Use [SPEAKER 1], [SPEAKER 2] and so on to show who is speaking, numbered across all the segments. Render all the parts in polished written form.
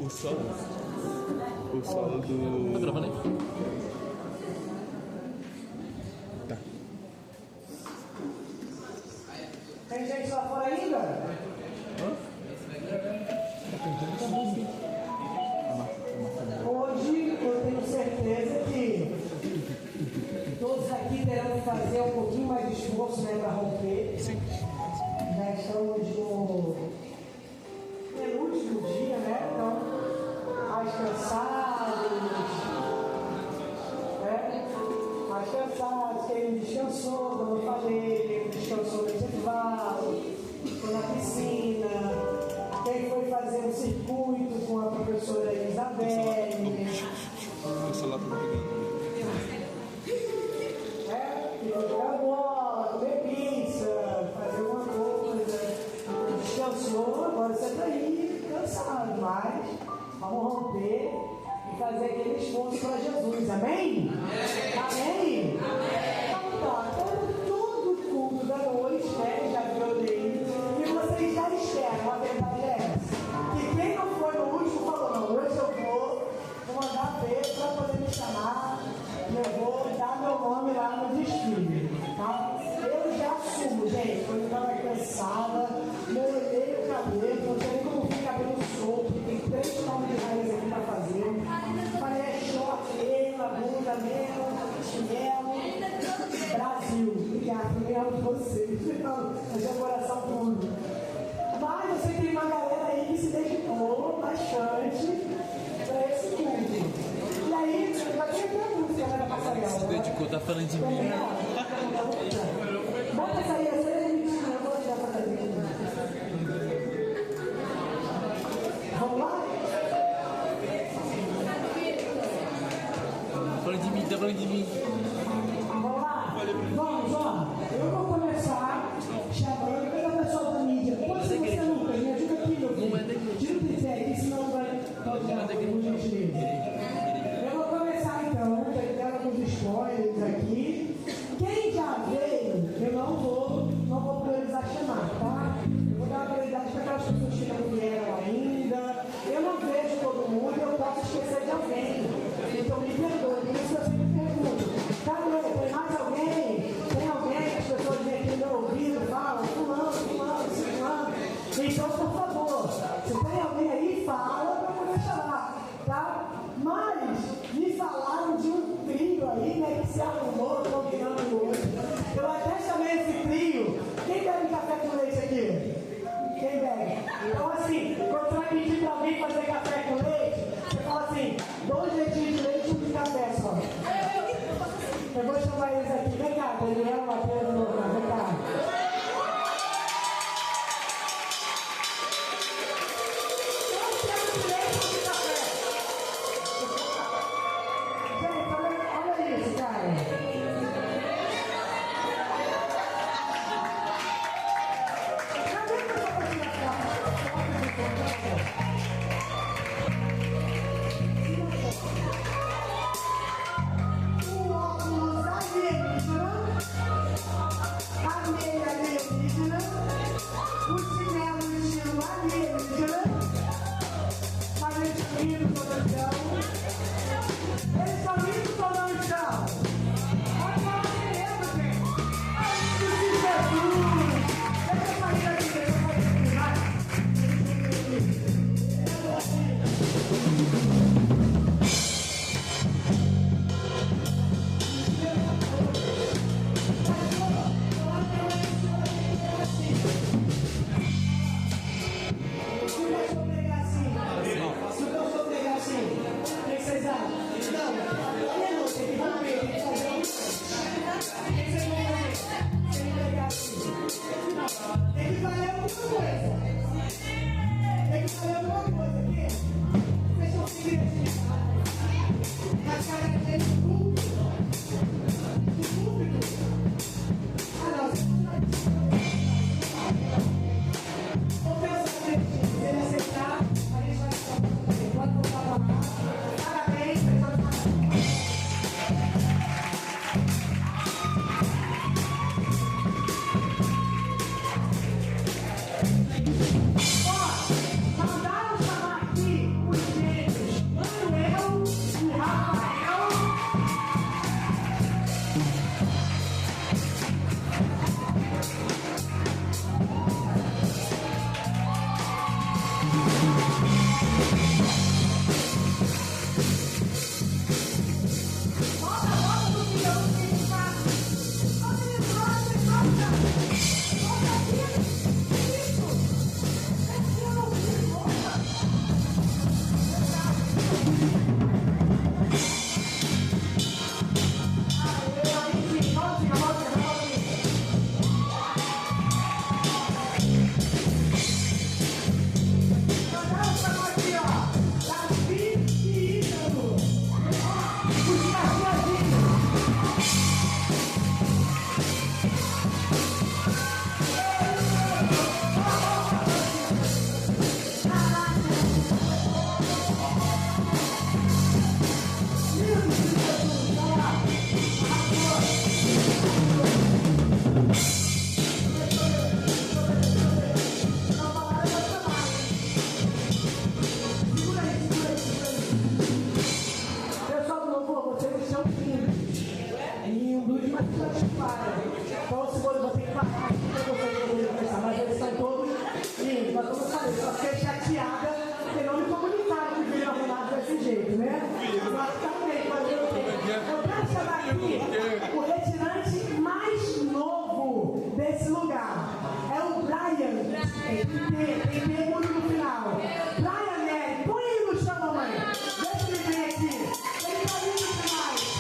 [SPEAKER 1] O solo do...
[SPEAKER 2] Tá gravando aí?
[SPEAKER 1] Tá.
[SPEAKER 3] Tem gente lá fora ainda? Hoje eu tenho certeza que todos aqui terão que fazer um pouquinho mais de esforço, né, para romper.
[SPEAKER 1] Sim.
[SPEAKER 3] Já estamos no penúltimo dia, né? Então, mais cansados, né? Mais cansados, quem descansou, como eu falei, quem descansou no intervalo, foi na piscina, quem foi fazer um circuito com a professora Isabelle.
[SPEAKER 1] O celular tá pegando.
[SPEAKER 3] Foi jogar bola, comer pizza, fazer alguma coisa. Descansou, agora você está aí cansado, mas vamos romper e fazer aquele esforço para Jesus, amém? Amém? Então tá, todo culto da noite, né, já viu daí, e vocês já esperam, a verdade é essa, que quem não foi no último falou, não, hoje eu vou mandar ver para poder me chamar, eu vou dar meu nome lá no desfile, tá? Eu já assumo, gente, quando eu estava cansada, molhei o cabelo, não sei nem como fica cabelo solto, tem 3 palmos de raiz aqui para fazer. Falei, é short, eu, a bunda mesmo, chinelo, Brasil. Obrigado, mesmo vocês, fazer o coração puro. Mas eu sei que tem uma galera aí que se dedicou bastante para esse culto. E aí, já tem até a música, né, da passarela.
[SPEAKER 2] Se dedicou, tá falando de mim.
[SPEAKER 3] Bota essa aí, essa aí é mentira, eu vou tirar pra fazer. Vamos lá?
[SPEAKER 2] Tá falando de mim, tá falando de mim.
[SPEAKER 3] Vamos lá? Vamos, ó. Eu vou começar chamando cada pessoa da mídia. Pode ser você, Lucas, me ajuda aqui, meu filho. Tira o tripé aqui, senão vai dar por gentileza. Eu vou começar então, pegando alguns spoilers aqui. Quem já veio, eu não vou priorizar chamar, tá? Eu vou dar uma prioridade para aquelas pessoas que não vieram ainda. Eu não vejo todo mundo, eu posso esquecer de alguém. Então me perdoe, por isso eu sempre pergunto. Cadê? Tem mais alguém? Tem alguém que as pessoas vêm aqui no meu ouvido, falam, fulano. Então, por favor, se tem alguém aí, fala para poder chamar, tá? Mas me falaram de um trio aí, né, que se arrumou combinando hoje. Eu até chamei esse trio. Quem bebe café com leite aqui? Quem bebe? Então assim, quando você vai pedir para alguém fazer café com leite, você fala assim, 2 leitinhos de leite e 1 de café só. Eu vou chamar eles aqui. Vem cá, Daniel, Matheus, vem cá. chateada, porque não me comunicaram que veio arrumado desse jeito, né? Agora também, eu quero chamar aqui o retirante mais novo desse lugar. É o Brian. Tem muito no final. Brian Nery, põe ele no chão, mamãe. Deixa ele vir aqui. Ele tá lindo demais.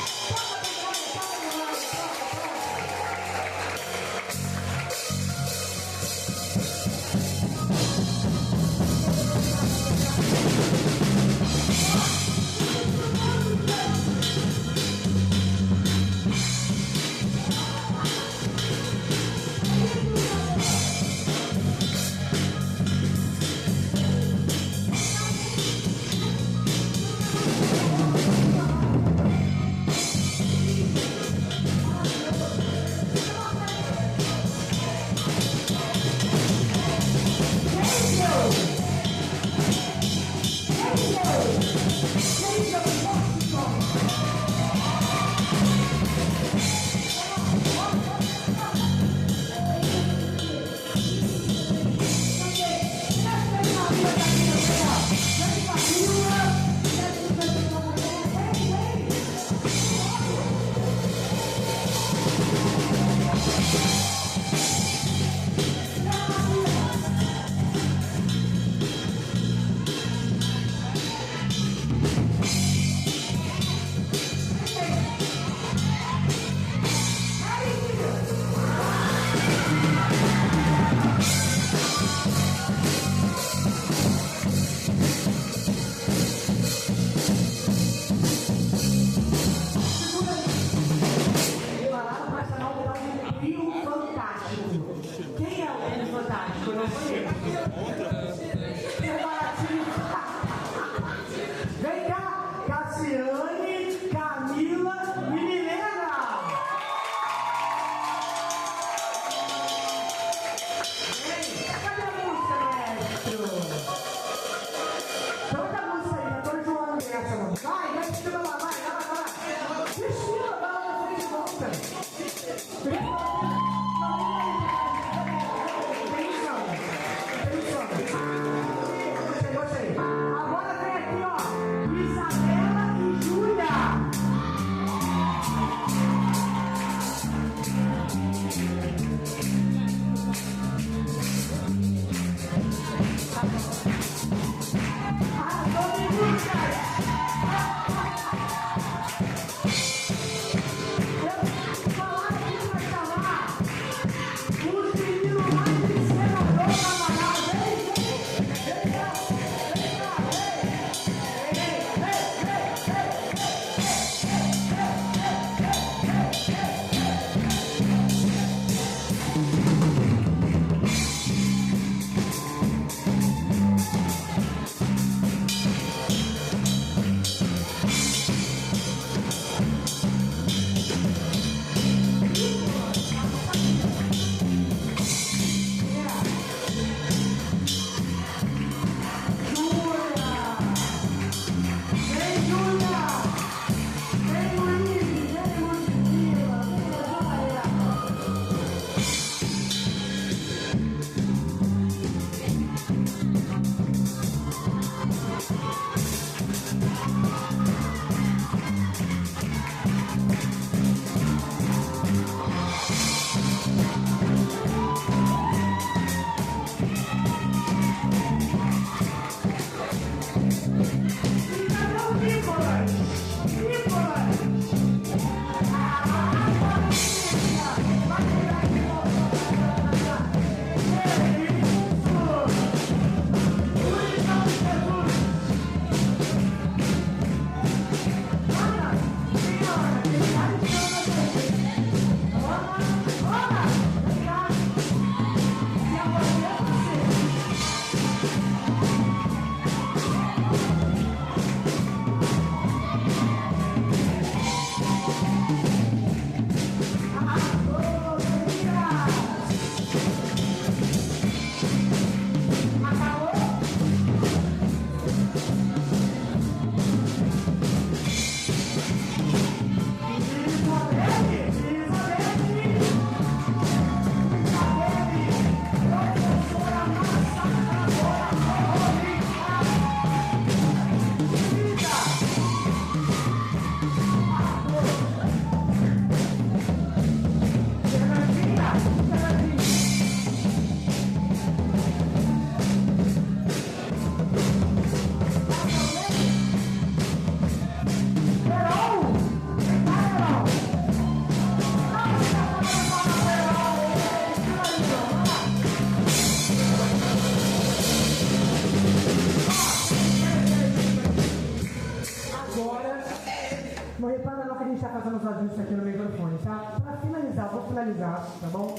[SPEAKER 3] fazendo os ajustes aqui no microfone, tá? Para finalizar, vou finalizar, tá bom?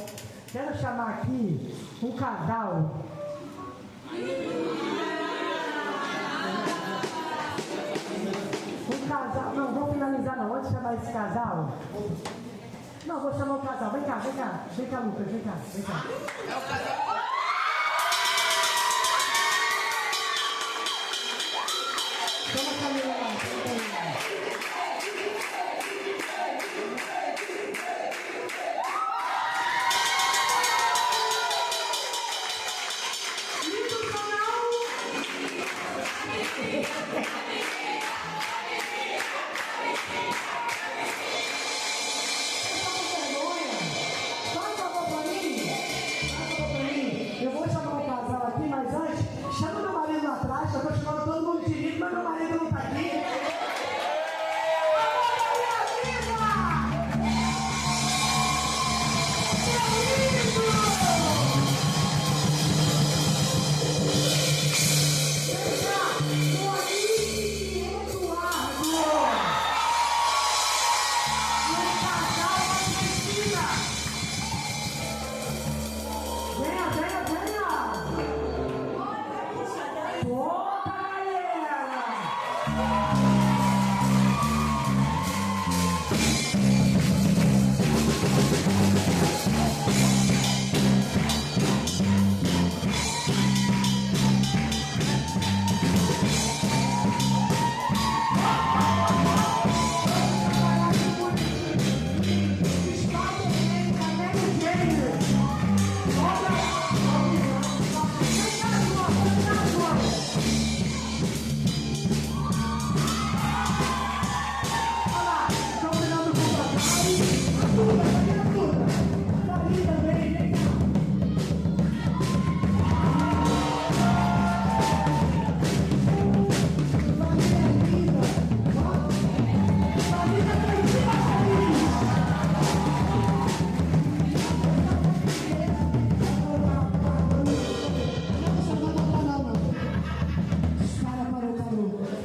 [SPEAKER 3] Quero chamar aqui um casal. Um casal, não, vou finalizar não, antes de chamar esse casal. Não, vou chamar o casal, vem cá, Lucas, vem cá. É o casal. Chama a Camila lá, eu vou chamar o casal aqui, mas antes, chama meu marido lá atrás, eu tô chamando todo mundo de rico, mas meu marido não tá aqui.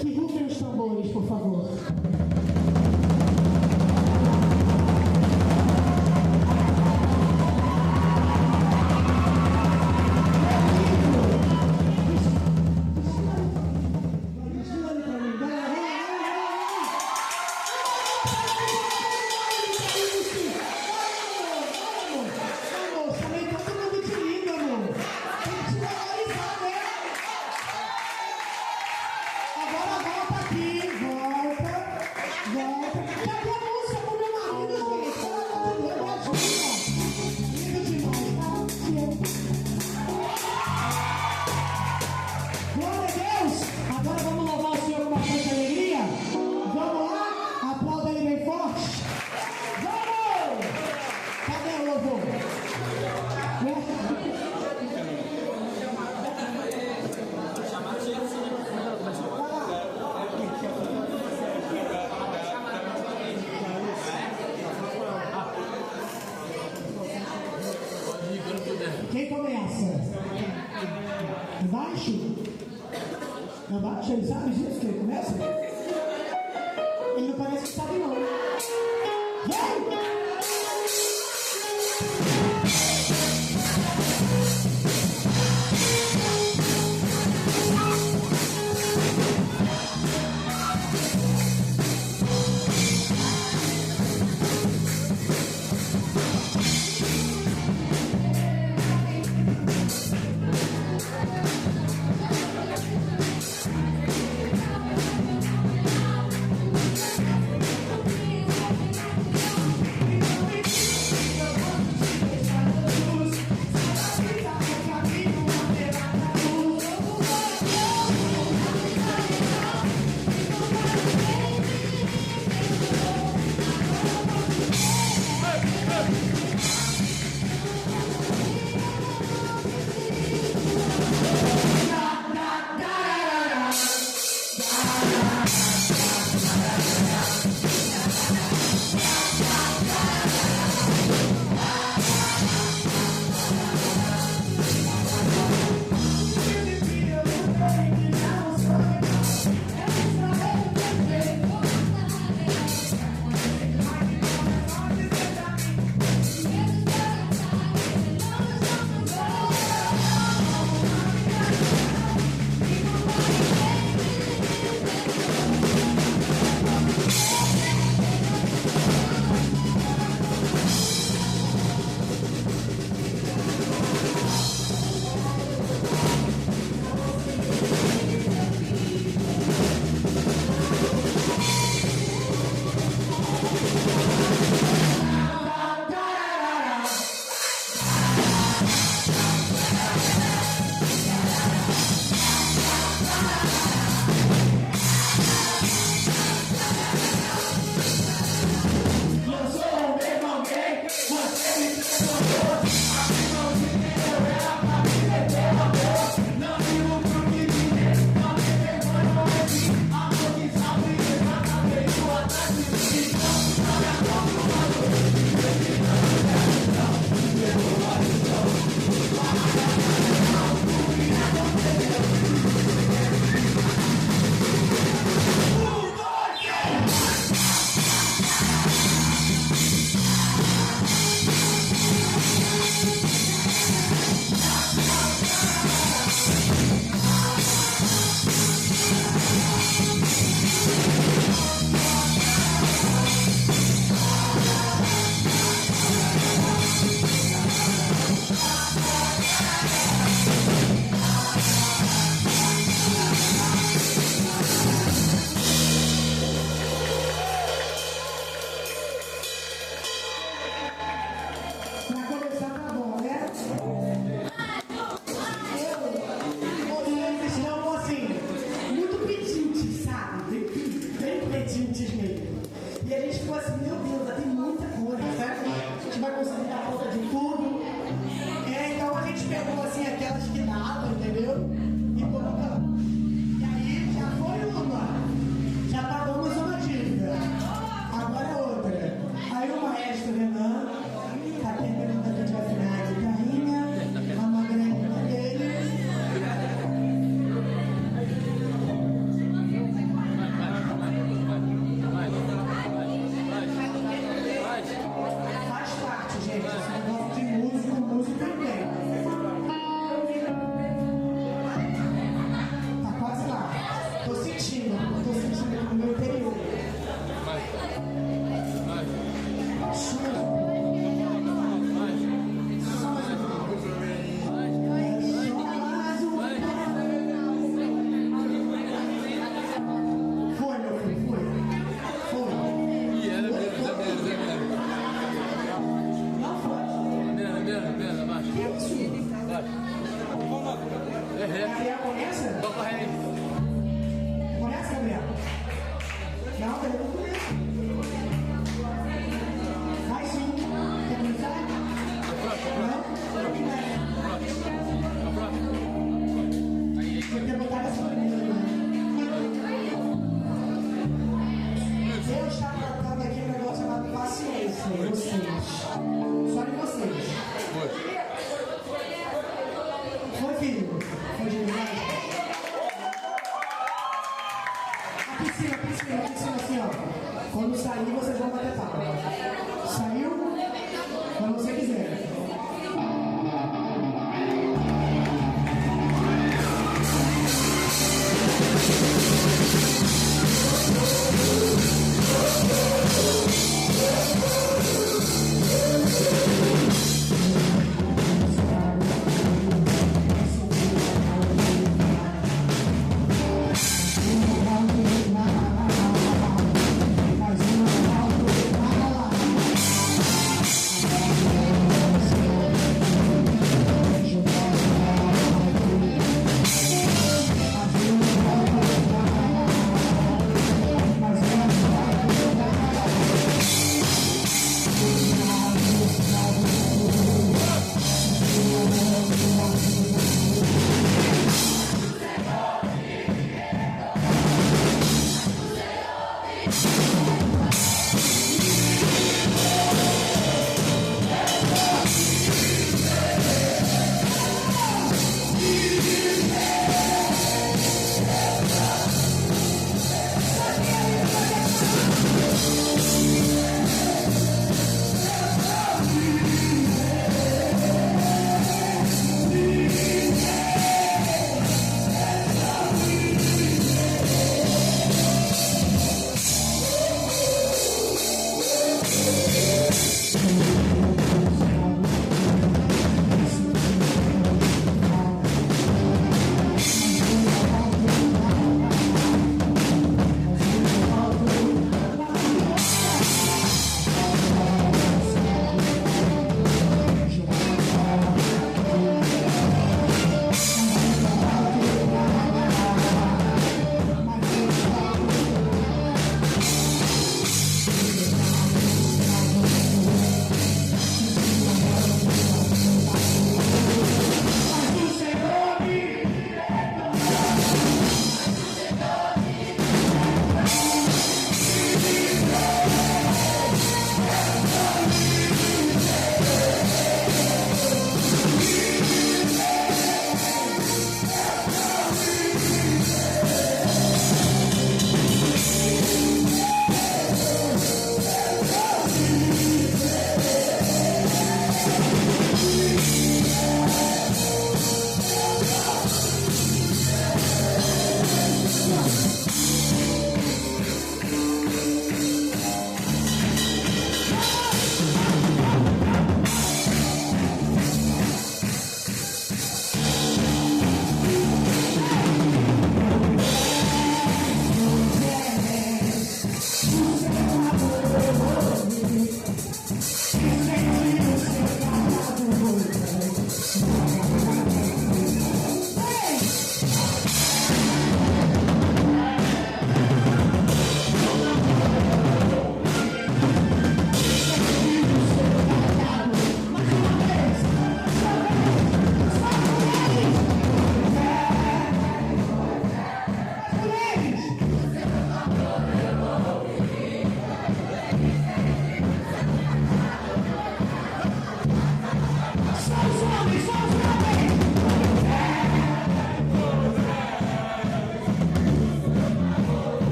[SPEAKER 3] Que rufem os tambores, por favor. Quem começa? Embaixo? Embaixo? Ele sabe disso que ele começa? Ele não parece que sabe não. Vem! conhece?
[SPEAKER 2] Vou correr.
[SPEAKER 3] Conhece, Gabriel? Não, eu não conheço. Vai sim. Quer começar? Não? Tem que botar essa primeira. Eu estava tratando aqui um negócio chamado paciência. Vocês. Só de vocês. Foi, filho? Foi de verdade? Aqui em cima, assim, ó. Quando sair, vocês vão bater palma. Saiu? Quando você quiser.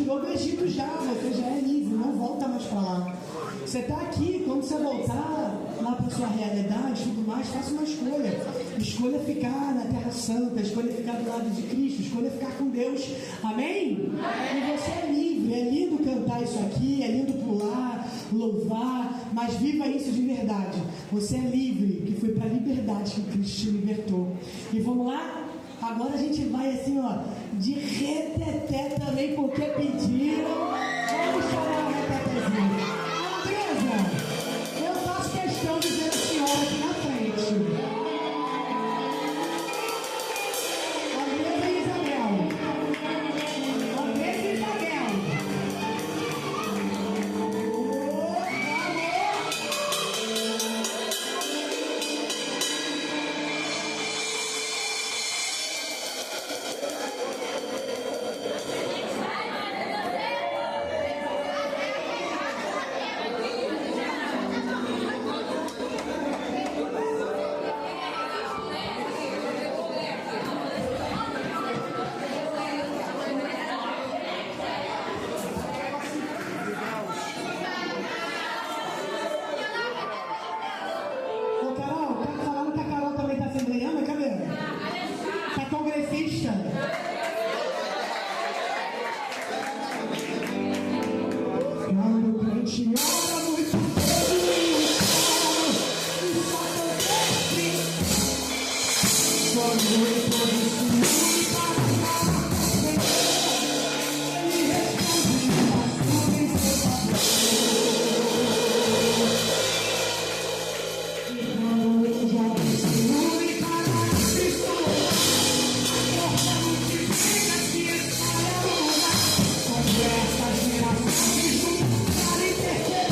[SPEAKER 3] tirou do Egito já, você já é livre, não volta mais para lá. Você está aqui, quando você voltar lá para sua realidade e tudo mais, faça uma escolha. Escolha ficar na Terra Santa, escolha ficar do lado de Cristo, escolha ficar com Deus. Amém? E você é livre, é lindo cantar isso aqui, é lindo pular, louvar, mas viva isso de verdade. Você é livre, que foi para a liberdade que Cristo te libertou. E vamos lá? Agora a gente vai assim, ó, de reteté também, porque pediram. Vamos chorar o retetézinho. Andresa, eu faço questão de ver a senhora aqui na frente. Andresa e Isabel. Andresa e Isabel. Ô Carol, tá falando que a Carol também tá assembleiana? Cadê? Tá congressista? Quando o crente ora muito Conversa, gerações, juntos para interpretar.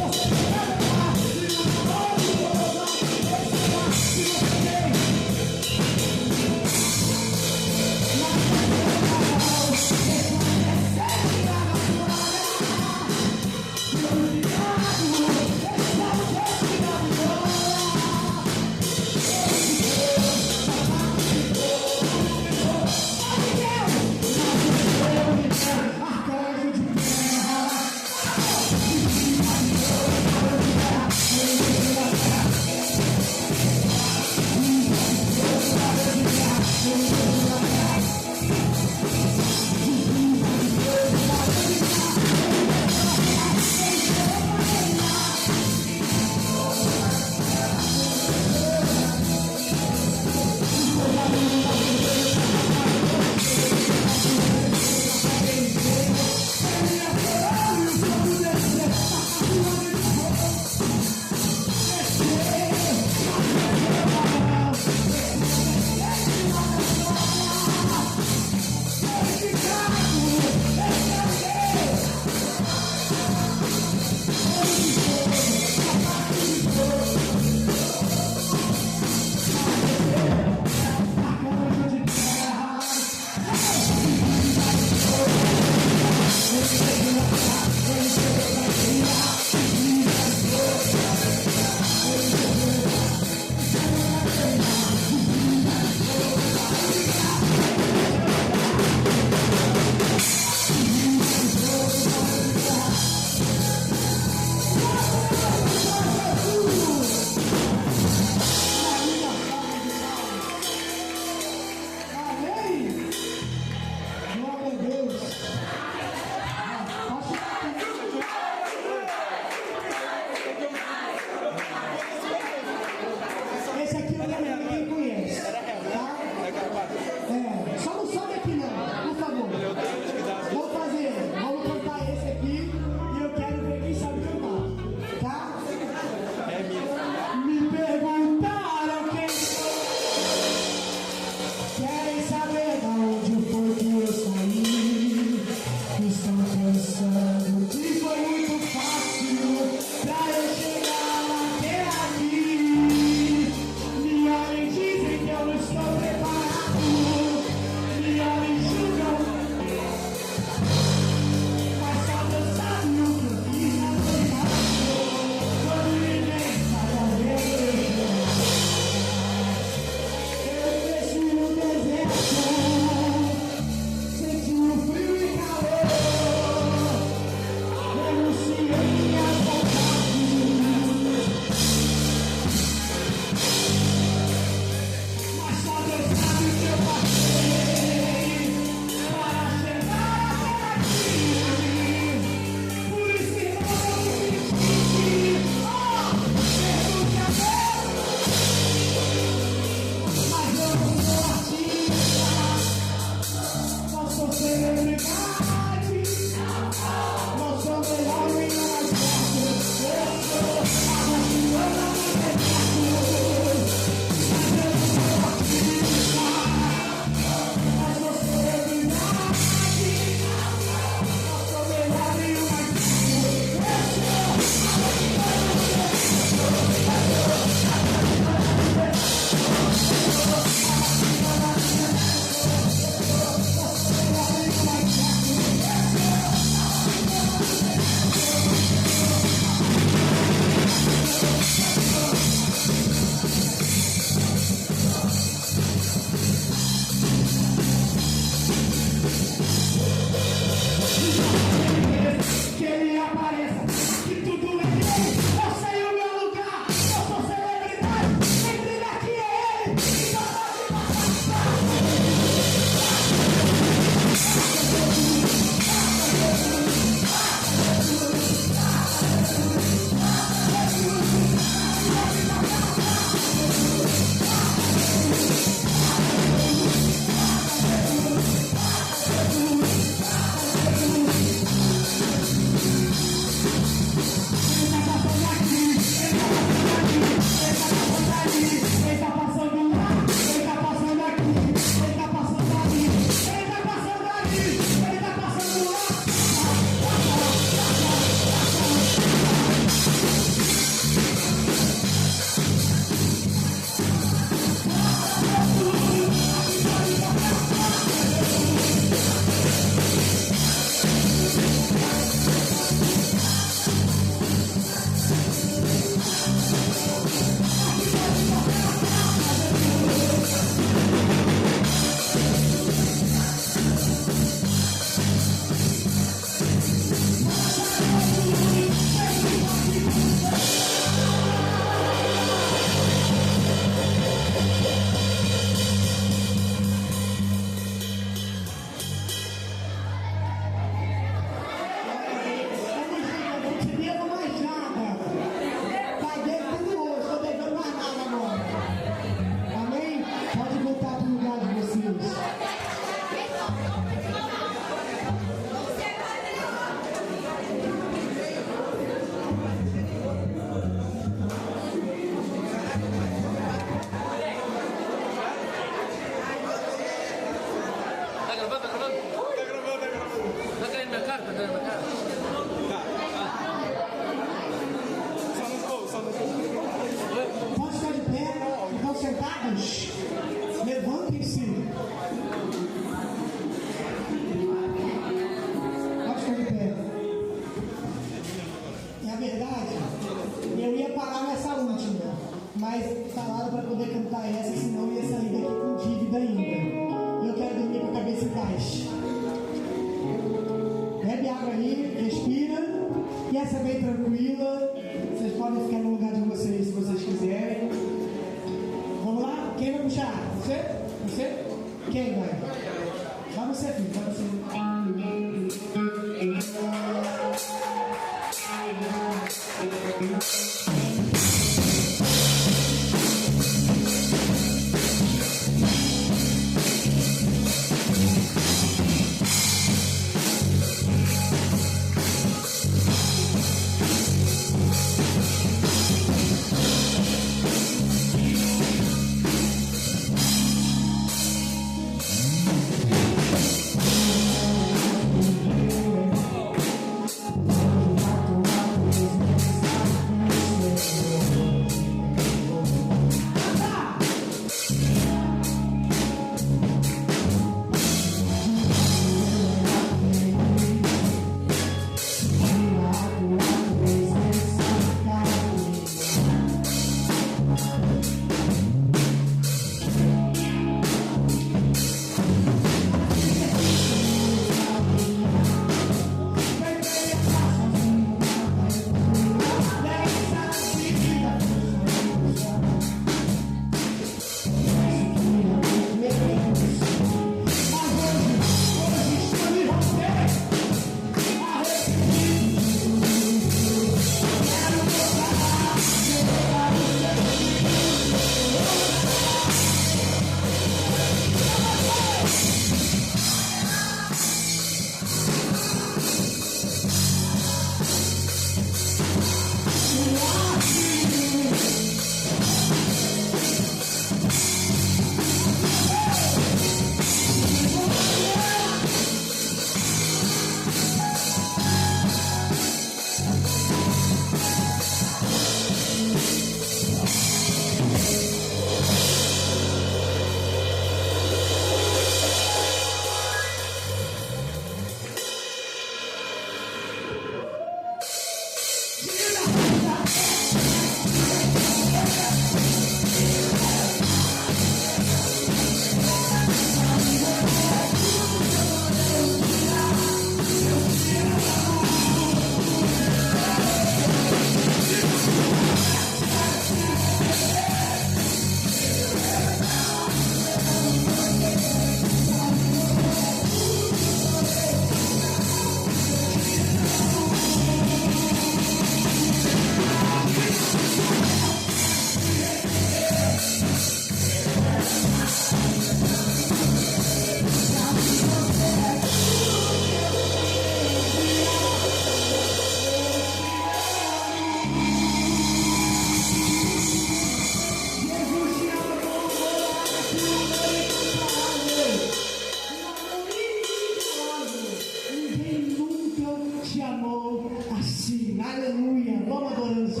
[SPEAKER 3] adorando.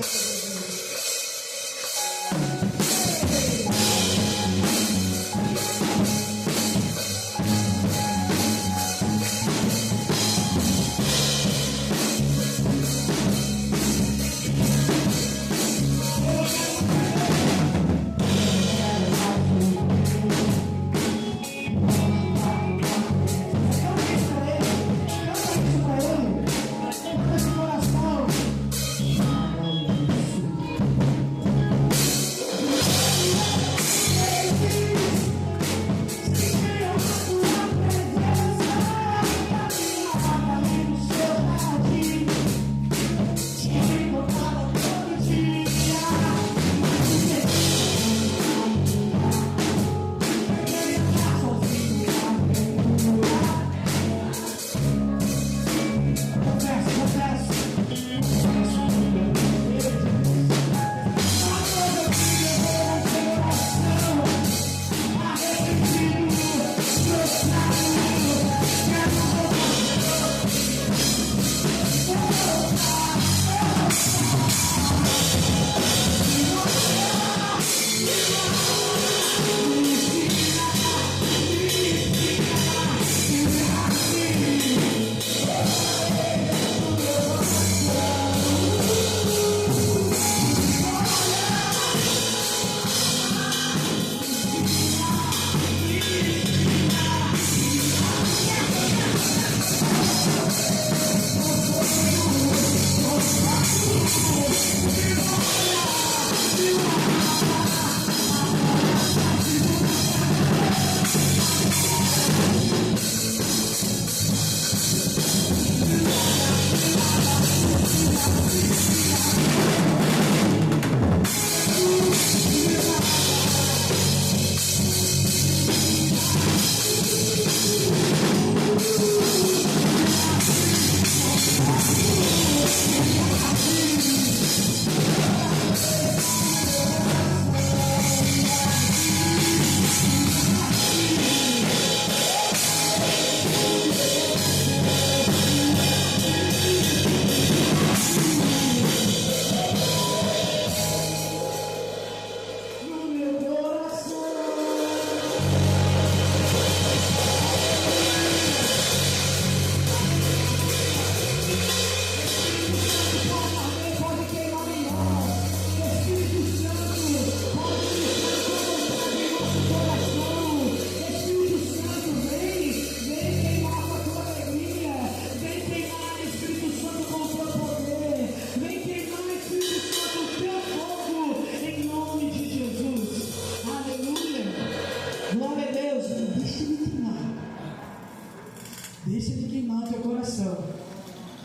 [SPEAKER 3] Deixa de queimar o teu coração.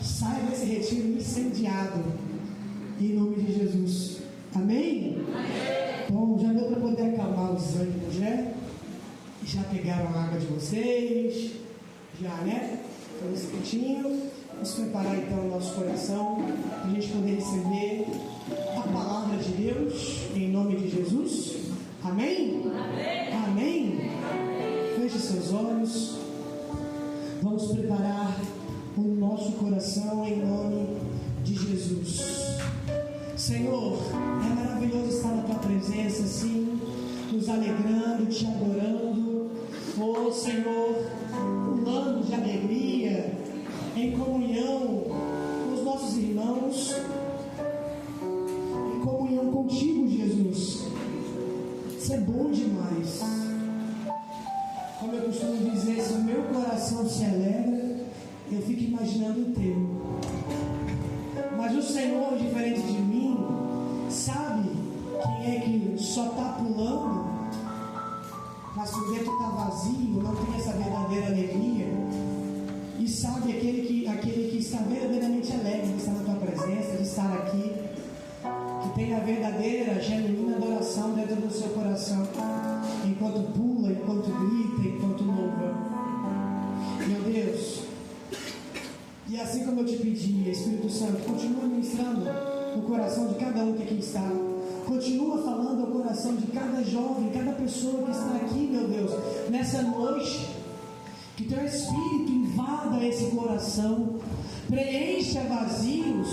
[SPEAKER 3] Saia desse retiro incendiado. Em nome de Jesus. Amém? Amém. Bom, já deu para poder acalmar os ânimos, né? Já pegaram a água de vocês. Já, né? Estamos quietinhos. Vamos preparar então o nosso coração para a gente poder receber a palavra de Deus. Em nome de Jesus. Amém? Amém. Amém. Feche seus olhos. Vamos preparar o nosso coração em nome de Jesus. Senhor, é maravilhoso estar na Tua presença, sim, nos alegrando, Te adorando. Oh, Senhor, pulando de alegria, em comunhão com os nossos irmãos, em comunhão contigo, Jesus. Isso é bom demais. Como eu costumo dizer, se o meu coração se alegra, eu fico imaginando o teu. Mas o Senhor, diferente de mim, sabe quem é que só está pulando, mas por dentro está vazio, não tem essa verdadeira alegria. E sabe aquele que está verdadeiramente alegre de estar na tua presença, de estar aqui, que tem a verdadeira, genuína adoração dentro do seu coração, enquanto pula, enquanto grita, enquanto louva. Meu Deus, e assim como eu te pedi, Espírito Santo, continua ministrando no coração de cada um que aqui está. Continua falando ao coração de cada jovem, cada pessoa que está aqui, meu Deus, nessa noite. Que teu Espírito invada esse coração, preencha vazios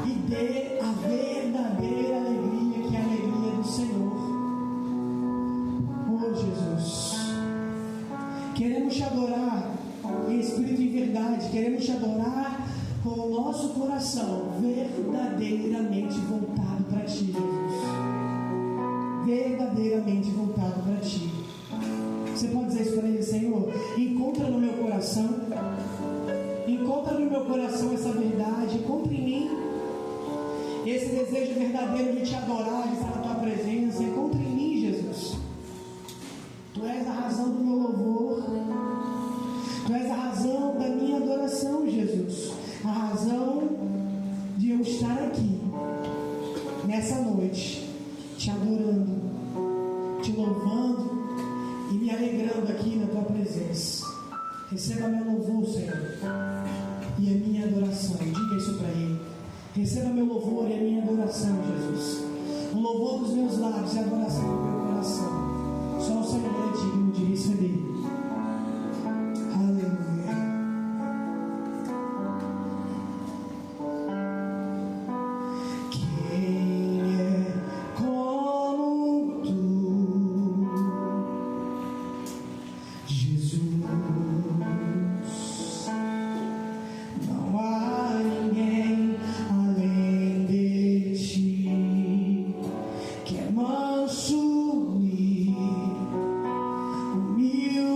[SPEAKER 3] e ter a verdadeira alegria, que é a alegria do Senhor. Oh Jesus, queremos te adorar em espírito e em verdade, queremos te adorar com o nosso coração verdadeiramente voltado para ti, Jesus. Verdadeiramente voltado para ti. Você pode dizer isso para ele: Senhor, encontra no meu coração essa verdade, encontra em mim esse desejo verdadeiro de te adorar, de estar na tua presença. Encontra em mim, Jesus. Tu és a razão do meu louvor, tu és a razão da minha adoração, Jesus, a razão de eu estar aqui nessa noite te adorando, te louvando e me alegrando aqui na tua presença. Receba meu louvor, Senhor, e a minha adoração. Diga isso para ele. Receba meu louvor e a minha adoração, Jesus. O louvor dos meus lábios e a adoração do meu coração. Só o Senhor é digno de receber. Aleluia. Quem é como tu, Jesus? Não há ninguém além de ti, que é manso e humilde.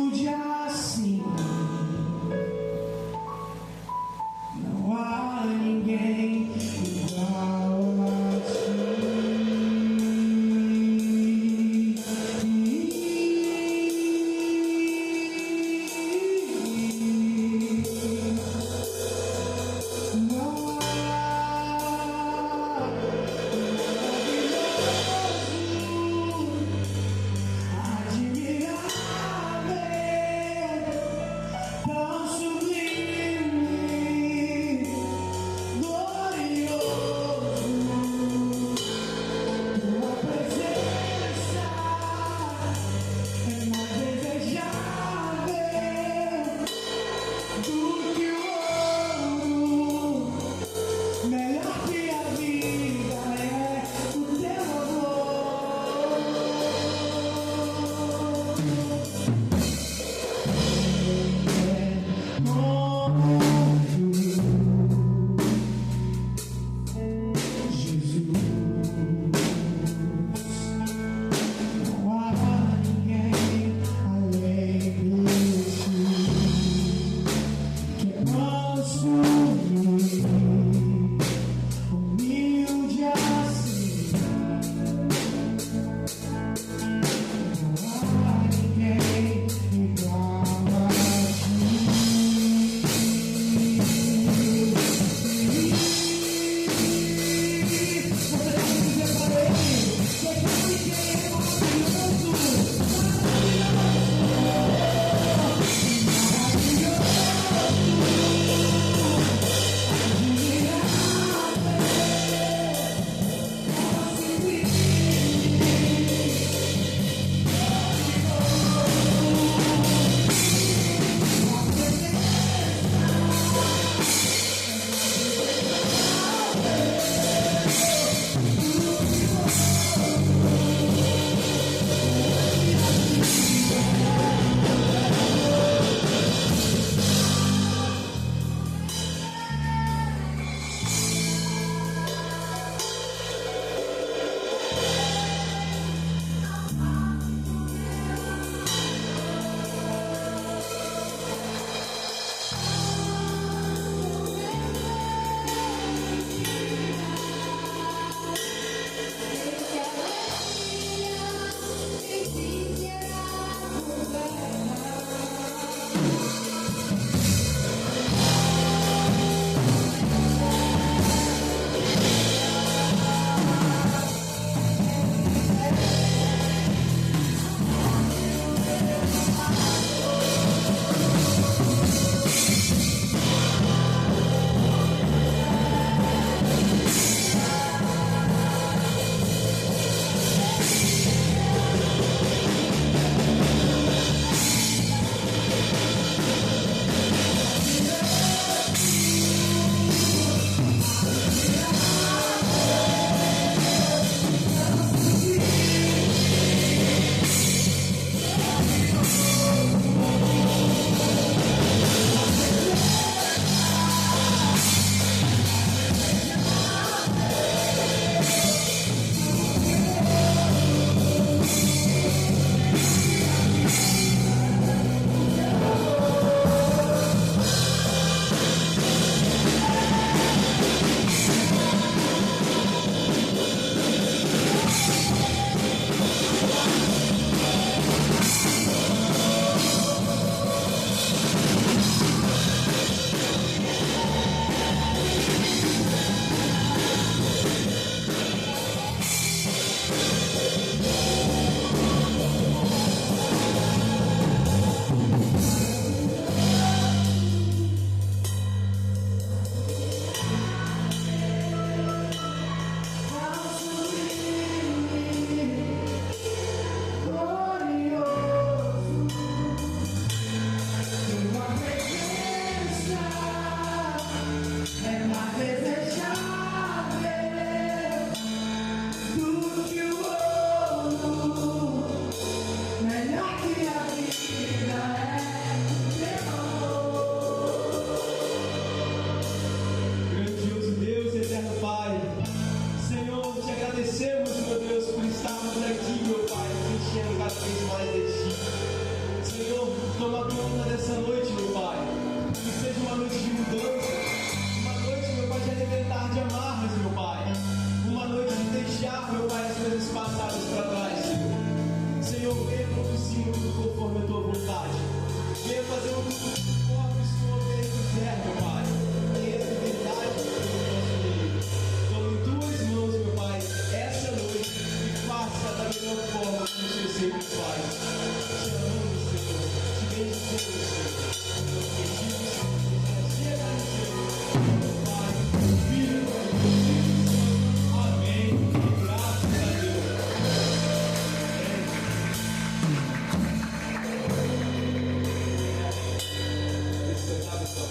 [SPEAKER 4] sentar, pessoal.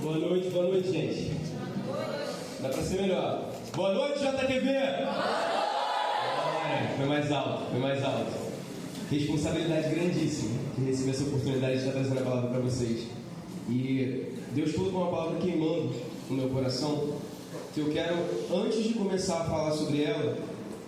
[SPEAKER 4] Boa noite, gente. Dá pra ser melhor. Boa noite, JTV! Foi mais alto, foi mais alto. Responsabilidade grandíssima de receber essa oportunidade de estar trazendo a palavra para vocês. E Deus colocou uma palavra queimando no meu coração, que eu quero, antes de começar a falar sobre ela,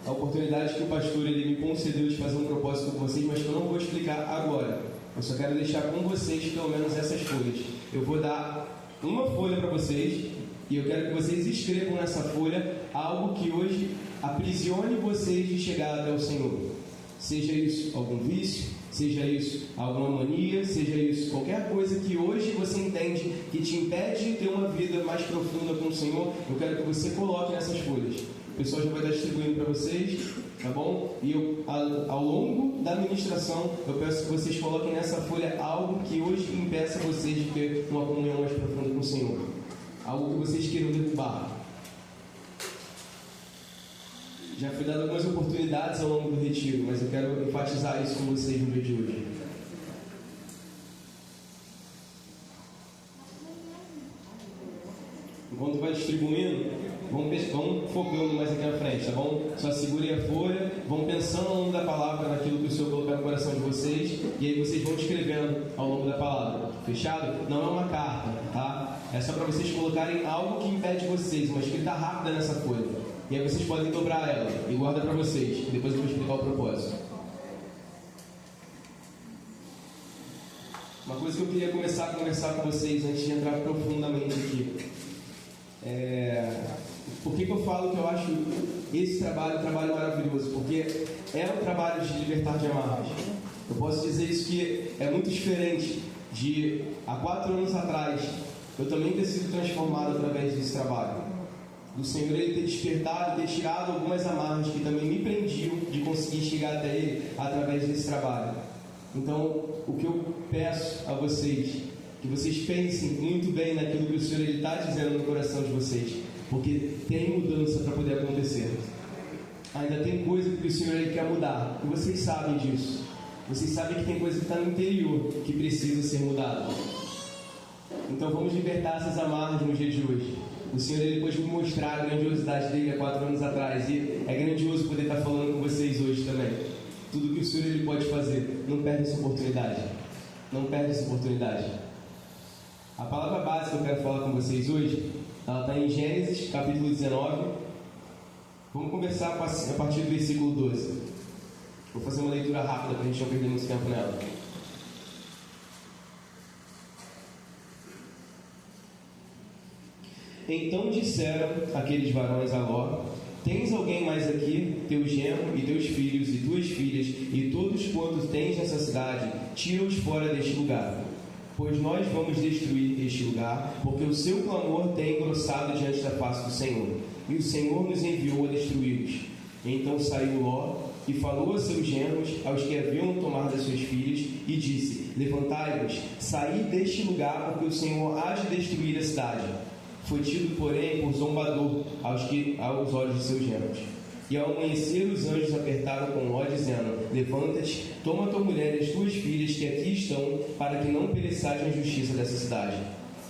[SPEAKER 4] a oportunidade que o pastor ele me concedeu de fazer um propósito com vocês, mas que eu não vou explicar agora. Eu só quero deixar com vocês pelo menos essas folhas. Eu vou dar uma folha para vocês e eu quero que vocês escrevam nessa folha algo que hoje aprisione vocês de chegar até o Senhor. Seja isso algum vício, seja isso alguma mania, seja isso qualquer coisa que hoje você entende que te impede de ter uma vida mais profunda com o Senhor, eu quero que você coloque nessas folhas. O pessoal já vai estar distribuindo para vocês, tá bom? E eu, ao longo da ministração, eu peço que vocês coloquem nessa folha algo que hoje impeça vocês de ter uma comunhão mais profunda com o Senhor. Algo que vocês queiram derrubar. Já fui dado algumas oportunidades ao longo do retiro, mas eu quero enfatizar isso com vocês no dia de hoje. Enquanto vai distribuindo, vamos focando mais aqui na frente, tá bom? Só segurem a folha, vão pensando ao longo da palavra naquilo que o Senhor colocar no coração de vocês, e aí vocês vão escrevendo ao longo da palavra. Fechado? Não é uma carta, tá? É só para vocês colocarem algo que impede vocês, uma escrita rápida nessa folha. E aí vocês podem dobrar ela e guarda para vocês. Depois eu vou explicar o propósito. Uma coisa que eu queria começar a conversar com vocês antes de entrar profundamente aqui. Por que eu falo que eu acho esse trabalho um trabalho maravilhoso? Porque é um trabalho de libertar de amarras. Eu posso dizer isso que é muito diferente de há 4 anos atrás. Eu também ter sido transformado através desse trabalho. Do Senhor ele ter despertado e ter tirado algumas amarras que também me prendiam de conseguir chegar até Ele através desse trabalho. Então, o que eu peço a vocês, que vocês pensem muito bem naquilo que o Senhor está dizendo no coração de vocês, porque tem mudança para poder acontecer. Ainda tem coisa que o Senhor ele quer mudar, e vocês sabem disso. Vocês sabem que tem coisa que está no interior que precisa ser mudada. Então vamos libertar essas amarras no dia de hoje. O Senhor ele pôde me mostrar a grandiosidade dele há 4 anos atrás, e é grandioso poder estar falando com vocês hoje também. Tudo que o Senhor ele pode fazer, não perde essa oportunidade. Não perde essa oportunidade. A palavra básica que eu quero falar com vocês hoje, ela está em Gênesis, capítulo 19. Vamos conversar a partir do versículo 12. Vou fazer uma leitura rápida para a gente não perder muito tempo nela. Então disseram aqueles varões a Ló: tens alguém mais aqui, teu genro e teus filhos e tuas filhas e todos quantos tens nessa cidade, tira-os fora deste lugar. Pois nós vamos destruir este lugar, porque o seu clamor tem engrossado diante da face do Senhor, e o Senhor nos enviou a destruí-los. Então saiu Ló e falou a seus genros, aos que haviam tomado as suas filhas, e disse: levantai-vos, saí deste lugar, porque o Senhor há de destruir a cidade. Foi tido, porém, por zombador aos olhos de seus genros. E ao amanhecer os anjos apertaram com Ló, dizendo: levanta-te, toma tua mulher e as tuas filhas que aqui estão, para que não pereçais na justiça dessa cidade.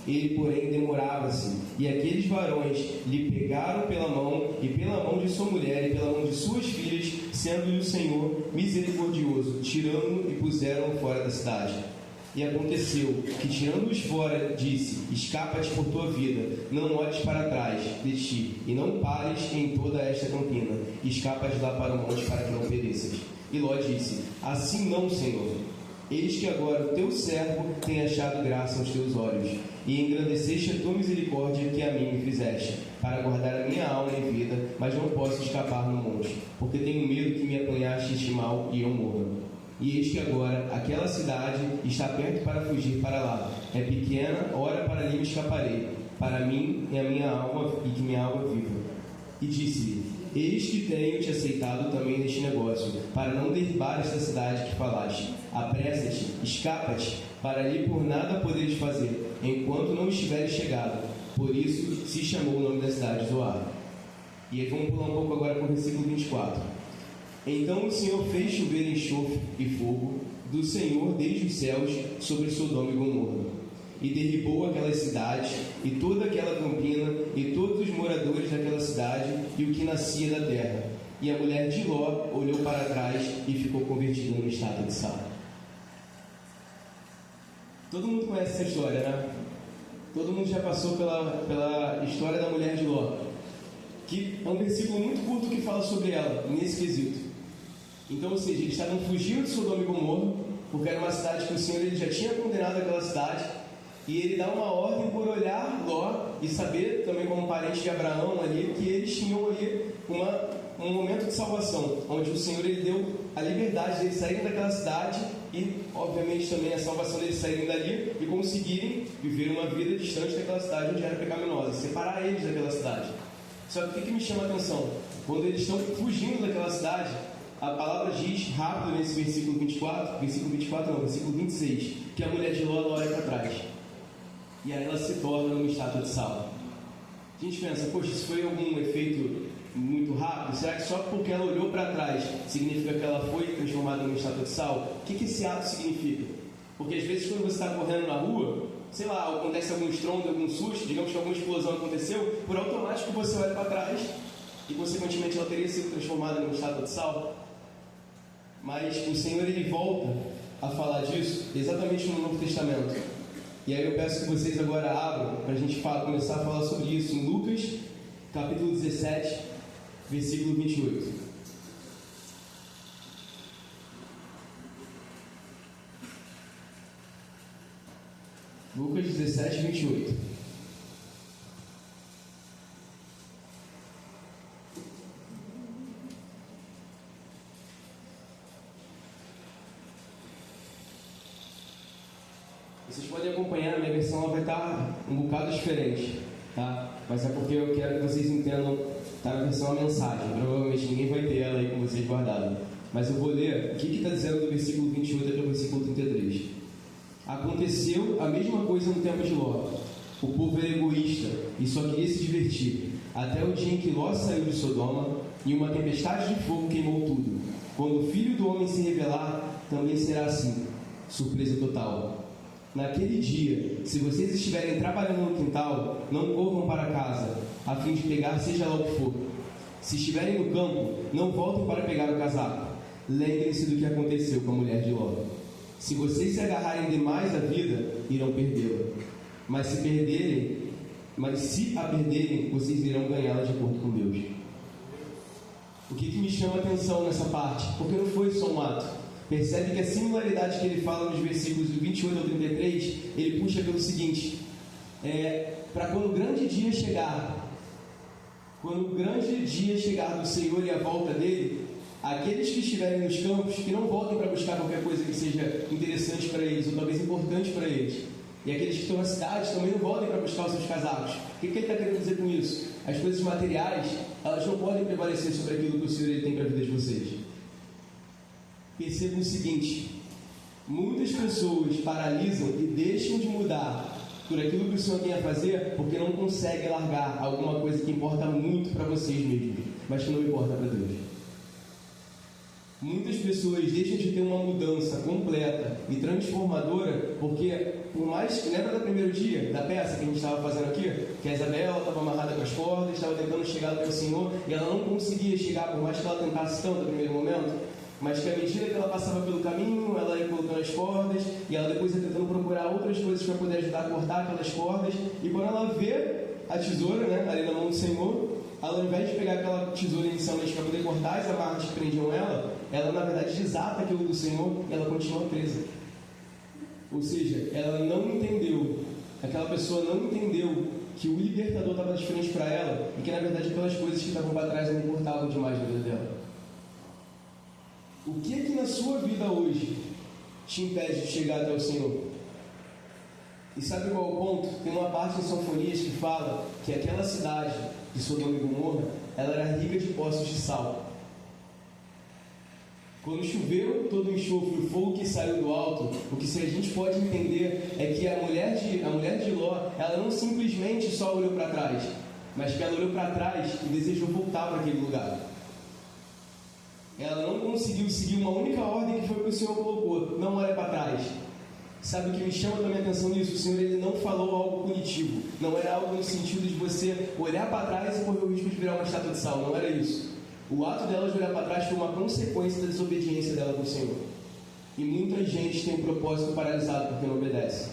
[SPEAKER 4] Ele, porém, demorava-se, e aqueles varões lhe pegaram pela mão, e pela mão de sua mulher, e pela mão de suas filhas, sendo-lhe o Senhor misericordioso, tirando-o e puseram-o fora da cidade. E aconteceu que, tirando-os fora, disse: escapa-te por tua vida, não olhes para trás de ti, e não pares em toda esta campina, escapa de lá para o monte, para que não pereças. E Ló disse: assim não, Senhor. Eis que agora o teu servo tem achado graça aos teus olhos, e engrandeceste a tua misericórdia que a mim me fizeste, para guardar a minha alma em vida, mas não posso escapar no monte, porque tenho medo que me apanhaste este mal e eu morra. E eis que agora aquela cidade está perto para fugir para lá. É pequena, ora para ali me escaparei, para mim e a minha alma, e que minha alma viva. E disse-lhe: eis que tenho-te aceitado também neste negócio, para não derribar esta cidade que falaste. Apressa-te, escapa-te, para ali por nada poderes fazer, enquanto não estiveres chegado. Por isso se chamou o nome da cidade Zoar. E aí vamos pular um pouco agora para o versículo 24. Então o Senhor fez chover enxofre e fogo do Senhor desde os céus sobre Sodoma e Gomorra, e derribou aquelas cidades, e toda aquela campina, e todos os moradores daquela cidade, e o que nascia da terra. E a mulher de Ló olhou para trás e ficou convertida numa estátua de sal. Todo mundo conhece essa história, né? Todo mundo já passou pela história da mulher de Ló, que é um versículo muito curto que fala sobre ela, nesse quesito. Então, ou seja, eles estavam fugindo de Sodoma e Gomorra, porque era uma cidade que o Senhor ele já tinha condenado aquela cidade, e ele dá uma ordem por olhar Ló e saber, também como parente de Abraão ali, que eles tinham ali um momento de salvação, onde o Senhor ele deu a liberdade de eles saírem daquela cidade e, obviamente, também a salvação deles saírem dali e conseguirem viver uma vida distante daquela cidade onde era pecaminosa, separar eles daquela cidade. Só que o que me chama a atenção? Quando eles estão fugindo daquela cidade, a palavra diz rápido nesse versículo 26, que a mulher de Ló olha para trás. E aí ela se torna uma estátua de sal. A gente pensa, poxa, isso foi algum efeito muito rápido? Será que só porque ela olhou para trás significa que ela foi transformada numa estátua de sal? O que esse ato significa? Porque às vezes quando você está correndo na rua, sei lá, acontece algum estrondo, algum susto, digamos que alguma explosão aconteceu, por automático você olha para trás e consequentemente ela teria sido transformada numa estátua de sal. Mas o Senhor ele volta a falar disso exatamente no Novo Testamento. E aí eu peço que vocês agora abram para a gente começar a falar sobre isso em Lucas, capítulo 17, versículo 28. Lucas 17, 28. Vocês podem acompanhar, a minha versão ela vai estar um bocado diferente, tá? Mas é porque eu quero que vocês entendam, tá na versão a mensagem. Provavelmente ninguém vai ter ela aí com vocês guardada. Mas eu vou ler o que está dizendo do versículo 28 até o versículo 33. Aconteceu a mesma coisa no tempo de Ló. O povo era egoísta e só queria se divertir, até o dia em que Ló saiu de Sodoma e uma tempestade de fogo queimou tudo. Quando o Filho do Homem se revelar, também será assim. Surpresa total. Naquele dia, se vocês estiverem trabalhando no quintal, não corram para casa, a fim de pegar seja lá o que for. Se estiverem no campo, não voltem para pegar o casaco. Lembrem-se do que aconteceu com a mulher de Ló. Se vocês se agarrarem demais à vida, irão perdê-la. Mas se a perderem, vocês irão ganhá-la de acordo com Deus. O que me chama a atenção nessa parte? Porque não foi só um ato. Percebe que a similaridade que ele fala nos versículos do 28 ao 33, ele puxa pelo seguinte: para quando o grande dia chegar, do Senhor e a volta dele, aqueles que estiverem nos campos, que não voltem para buscar qualquer coisa que seja interessante para eles, ou talvez importante para eles. E aqueles que estão na cidade também não voltem para buscar os seus casacos. O que ele está querendo dizer com isso? As coisas materiais, elas não podem prevalecer sobre aquilo que o Senhor ele tem para a vida de vocês. Percebam o seguinte: muitas pessoas paralisam e deixam de mudar por aquilo que o Senhor tem a fazer porque não conseguem largar alguma coisa que importa muito para vocês mesmos, mas que não importa para Deus. Muitas pessoas deixam de ter uma mudança completa e transformadora porque, por mais que lembra do primeiro dia da peça que a gente estava fazendo aqui, que a Isabela estava amarrada com as cordas, estava tentando chegar até o Senhor e ela não conseguia chegar, por mais que ela tentasse tanto no primeiro momento, mas que à medida que ela passava pelo caminho, ela ia colocando as cordas e ela depois ia tentando procurar outras coisas para poder ajudar a cortar aquelas cordas, e quando ela vê a tesoura, né, ali na mão do Senhor, ela, ao invés de pegar aquela tesoura inicialmente para poder cortar as amarras que prendiam ela na verdade desata aquilo do Senhor e ela continua presa. Ou seja, ela não entendeu, aquela pessoa não entendeu que o libertador estava de frente para ela e que na verdade aquelas coisas que estavam para trás não importavam demais na vida dela. O que é que na sua vida hoje te impede de chegar até o Senhor? E sabe qual é o ponto? Tem uma parte em Sofonias que fala que aquela cidade de Sodoma e Gomorra, ela era rica de poços de sal. Quando choveu todo o enxofre, o fogo que saiu do alto, o que a gente pode entender é que a mulher de Ló, ela não simplesmente só olhou para trás, mas que ela olhou para trás e desejou voltar para aquele lugar. Ela não conseguiu seguir uma única ordem que foi que o Senhor colocou: não olha para trás. Sabe o que me chama também a atenção nisso? O Senhor, ele não falou algo punitivo. Não era algo no sentido de você olhar para trás e correr o risco de virar uma estátua de sal. Não era isso. O ato dela de olhar para trás foi uma consequência da desobediência dela com o Senhor. E muita gente tem um propósito paralisado porque não obedece.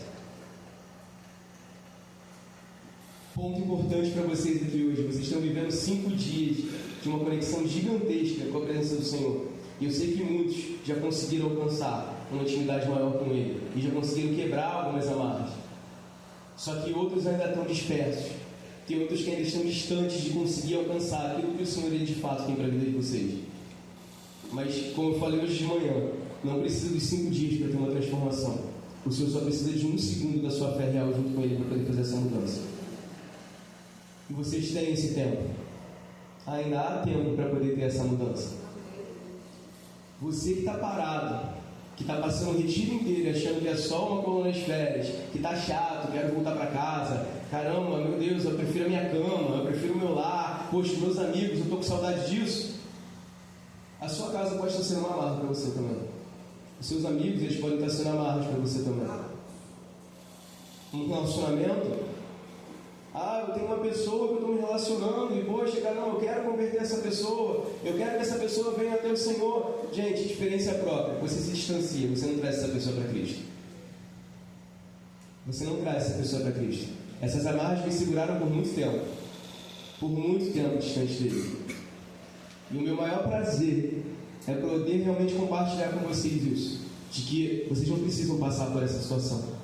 [SPEAKER 4] Ponto importante para vocês aqui hoje: vocês estão vivendo 5 dias de uma conexão gigantesca com a presença do Senhor. E eu sei que muitos já conseguiram alcançar uma intimidade maior com Ele e já conseguiram quebrar algumas amarras. Só que outros ainda estão dispersos. Tem outros que ainda estão distantes de conseguir alcançar aquilo que o Senhor, ele de fato tem para a vida de vocês. Mas, como eu falei hoje de manhã, não precisa dos 5 dias para ter uma transformação. O Senhor só precisa de 1 segundo da sua fé real junto com Ele para poder fazer essa mudança. E vocês têm esse tempo. Ainda há tempo para poder ter essa mudança. Você que está parado, que está passando o retiro inteiro achando que é só uma coluna de férias, que está chato, quero voltar para casa, caramba, meu Deus, eu prefiro a minha cama, eu prefiro o meu lar, poxa, meus amigos, eu estou com saudade disso. A sua casa pode estar sendo uma amarra para você também. Os seus amigos, eles podem estar sendo amarras para você também. Um relacionamento: eu tenho uma pessoa que eu estou me relacionando e, poxa, caramba, eu quero converter essa pessoa, eu quero que essa pessoa venha até o Senhor. Gente, experiência própria. Você se distancia, você não traz essa pessoa para Cristo. Você não traz essa pessoa para Cristo. Essas amarras me seguraram por muito tempo distante dele. E o meu maior prazer é poder realmente compartilhar com vocês isso, de que vocês não precisam passar por essa situação.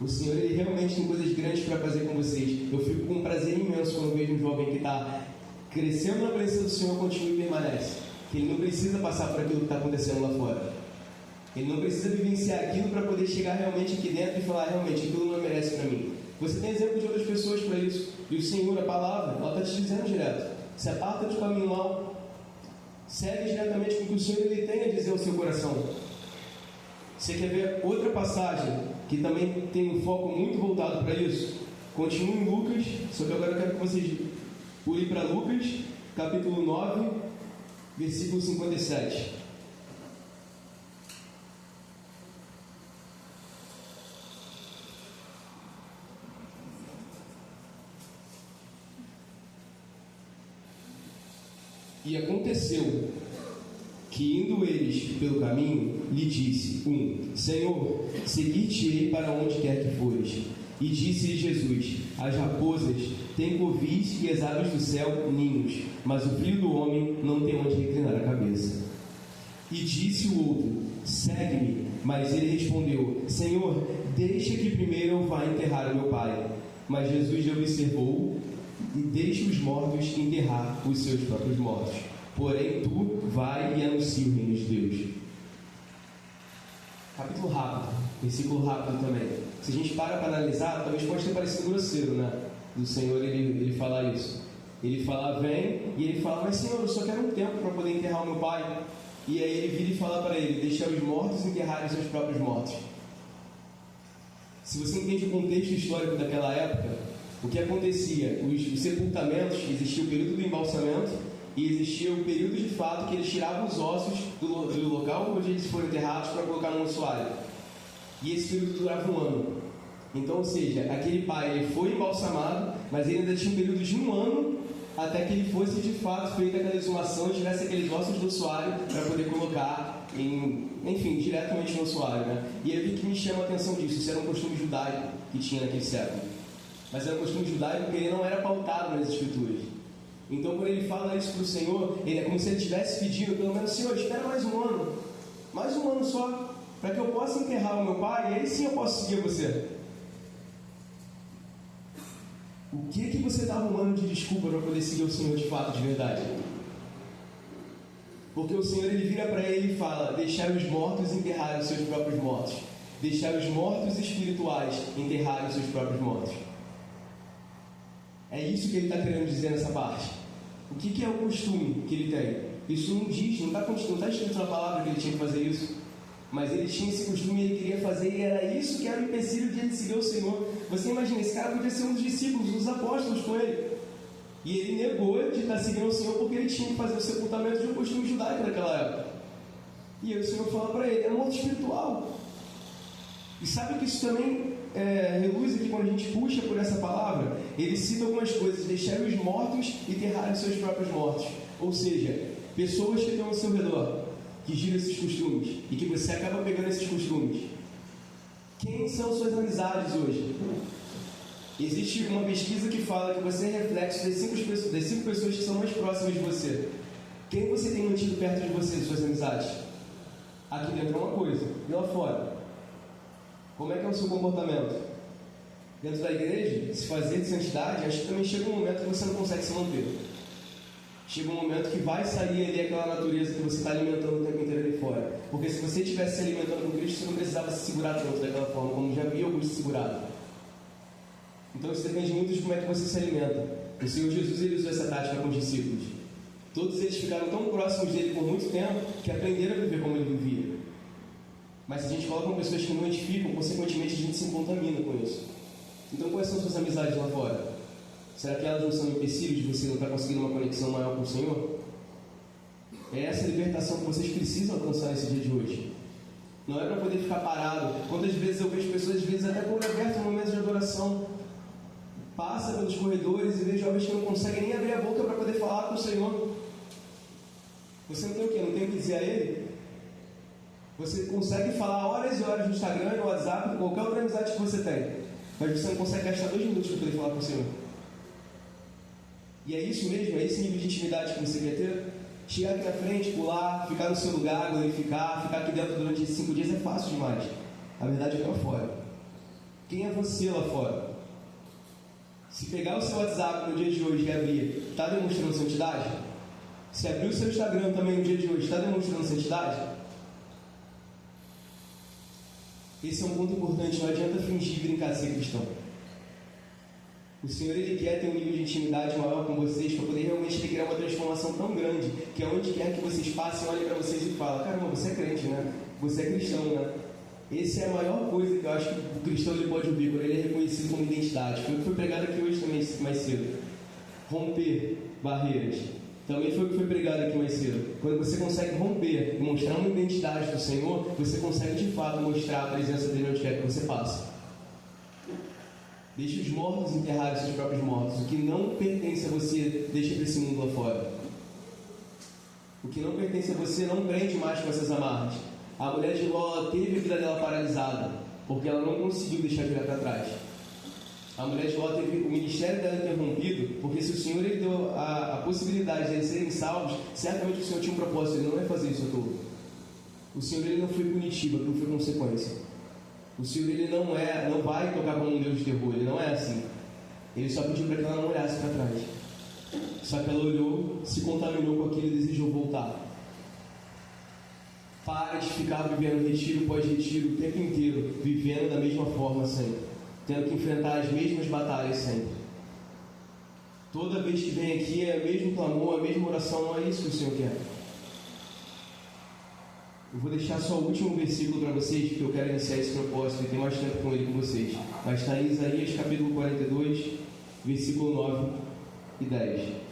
[SPEAKER 4] O Senhor, ele realmente tem coisas grandes para fazer com vocês. Eu fico com um prazer imenso quando vejo um jovem que está crescendo na presença do Senhor, continua e permanece. Que ele não precisa passar por aquilo que está acontecendo lá fora. Ele não precisa vivenciar aquilo para poder chegar realmente aqui dentro e falar: realmente, aquilo não merece para mim. Você tem exemplo de outras pessoas para isso. E o Senhor, a palavra, ela está te dizendo direto: se aparta do caminho mau, segue diretamente com o que o Senhor, ele tem a dizer ao seu coração. Você quer ver outra passagem que também tem um foco muito voltado para isso? Continue em Lucas, só que agora eu quero que vocês pulem para Lucas, capítulo 9, versículo 57. E aconteceu que, indo eles pelo caminho, lhe disse Senhor, seguir-te-ei para onde quer que fores. E disse-lhe Jesus: as raposas têm covis e as aves do céu ninhos, mas o filho do homem não tem onde reclinar a cabeça. E disse o outro: segue-me. Mas ele respondeu: Senhor, deixa que primeiro eu vá enterrar o meu pai. Mas Jesus lhe observou: e deixa os mortos enterrar os seus próprios mortos. Porém, tu vai e anuncia o reino de Deus. Capítulo rápido, versículo rápido também. Se a gente para analisar, talvez pode ter parecido grosseiro, né? Do Senhor ele falar isso. Ele fala: vem, e ele fala: mas Senhor, eu só quero um tempo para poder enterrar o meu pai. E aí ele vira e fala para ele: deixa os mortos enterrarem os seus próprios mortos. Se você entende o contexto histórico daquela época, o que acontecia? Os sepultamentos, existia o período do embalsamento e existia o período de fato que eles tiravam os ossos do local onde eles foram enterrados para colocar no ossuário. E esse período durava 1 ano. Então, ou seja, aquele pai ele foi embalsamado, mas ele ainda tinha um período de 1 ano até que ele fosse de fato feita aquela exumação e tivesse aqueles ossos do ossuário para poder colocar diretamente no ossuário, né? E aí o que me chama a atenção disso? Isso era um costume judaico que tinha naquele século. Mas era um costume judaico porque ele não era pautado nas escrituras. Então, quando ele fala isso para o Senhor, ele é como se ele estivesse pedindo, pelo menos: Senhor, espera mais 1 ano. Mais 1 ano só, para que eu possa enterrar o meu pai, e aí sim eu posso seguir você. O que você está arrumando de desculpa para poder seguir o Senhor de fato, de verdade? Porque o Senhor, ele vira para ele e fala: deixar os mortos enterrarem os seus próprios mortos. Deixar os mortos espirituais enterrarem os seus próprios mortos. É isso que ele está querendo dizer nessa parte. O que é o costume que ele tem? Isso não diz, não está escrito na palavra que ele tinha que fazer isso. Mas ele tinha esse costume e ele queria fazer, e era isso que era o empecilho de ele seguir o Senhor. Você imagina, esse cara podia ser um dos discípulos, um dos apóstolos com ele. E ele negou de estar seguindo o Senhor porque ele tinha que fazer o sepultamento de um costume judaico naquela época. E aí o Senhor fala para ele: é morto espiritual. E sabe que isso também reluz aqui quando a gente puxa por essa palavra? Ele cita algumas coisas: deixar os mortos e enterrar os seus próprios mortos. Ou seja, pessoas que estão ao seu redor, que giram esses costumes e que você acaba pegando esses costumes. Quem são suas amizades hoje? Existe uma pesquisa que fala que você é reflexo das cinco pessoas que são mais próximas de você. Quem você tem mantido perto de você, suas amizades? Aqui dentro é uma coisa, e lá fora? Como é que é o seu comportamento? Dentro da igreja, se fazer de santidade, acho que também chega um momento que você não consegue se manter. Chega um momento que vai sair ali aquela natureza que você está alimentando o tempo inteiro ali fora. Porque se você estivesse se alimentando com Cristo, você não precisava se segurar tanto daquela forma, como já havia alguns se segurado. Então isso depende muito de como é que você se alimenta. O Senhor Jesus, ele usou essa tática com os discípulos. Todos eles ficaram tão próximos dele por muito tempo que aprenderam a viver como ele vivia. Mas se a gente coloca com pessoas que não edificam, consequentemente a gente se contamina com isso. Então quais são suas amizades lá fora? Será que elas não são empecilhos de você não estar conseguindo uma conexão maior com o Senhor? É essa libertação que vocês precisam alcançar nesse dia de hoje. Não é para poder ficar parado. Quantas vezes eu vejo pessoas, às vezes até com o aberto no momento de adoração, passa pelos corredores e vê jovens que não conseguem nem abrir a boca para poder falar com o Senhor. Você não tem o quê? Não tem o que dizer a Ele? Você consegue falar horas e horas no Instagram, no WhatsApp, qualquer outra amizade que você tem, mas você não consegue gastar 2 minutos para poder falar com o Senhor. E é isso mesmo? É esse nível de intimidade que você quer ter? Chegar aqui na frente, pular, ficar no seu lugar, glorificar, ficar aqui dentro durante esses 5 dias é fácil demais. A verdade é que é lá fora. Quem é você lá fora? Se pegar o seu WhatsApp no dia de hoje e abrir, está demonstrando santidade? Se abrir o seu Instagram também no dia de hoje, está demonstrando santidade? Esse é um ponto importante, não adianta fingir e brincar de ser cristão. O Senhor, ele quer ter um nível de intimidade maior com vocês para poder realmente criar uma transformação tão grande que aonde quer que vocês passem, olhem para vocês e falem: caramba, você é crente, né? Você é cristão, né? Essa é a maior coisa que eu acho que o cristão ele pode ouvir quando ele é reconhecido como identidade. Foi o que foi pregado aqui hoje também, mais cedo. Romper barreiras. Também foi o que foi pregado aqui mais cedo. Quando você consegue romper e mostrar uma identidade do Senhor, você consegue de fato mostrar a presença dele onde quer que você passe. Deixe os mortos enterrarem seus próprios mortos. O que não pertence a você, deixa para esse mundo lá fora. O que não pertence a você, não prende mais com essas amarras. A mulher de Ló teve a vida dela paralisada, porque ela não conseguiu deixar virar para trás. A mulher de Ló teve o ministério dela interrompido, porque se o Senhor ele deu a possibilidade de eles serem salvos, certamente o Senhor tinha um propósito, ele não vai fazer isso a todo. O Senhor ele não foi punitivo, aquilo foi consequência. O Senhor ele não vai tocar como um Deus de terror, ele não é assim. Ele só pediu para que ela não olhasse para trás. Só que ela olhou, se contaminou com aquilo e desejou voltar. Para de ficar vivendo retiro pós retiro o tempo inteiro, vivendo da mesma forma sempre, tendo que enfrentar as mesmas batalhas sempre. Toda vez que vem aqui é o mesmo clamor, a mesma oração, não é isso que o Senhor quer. Eu vou deixar só o último versículo para vocês, porque eu quero iniciar esse propósito e ter mais tempo com ele com vocês. Mas está em Isaías capítulo 42, versículo 9 e 10.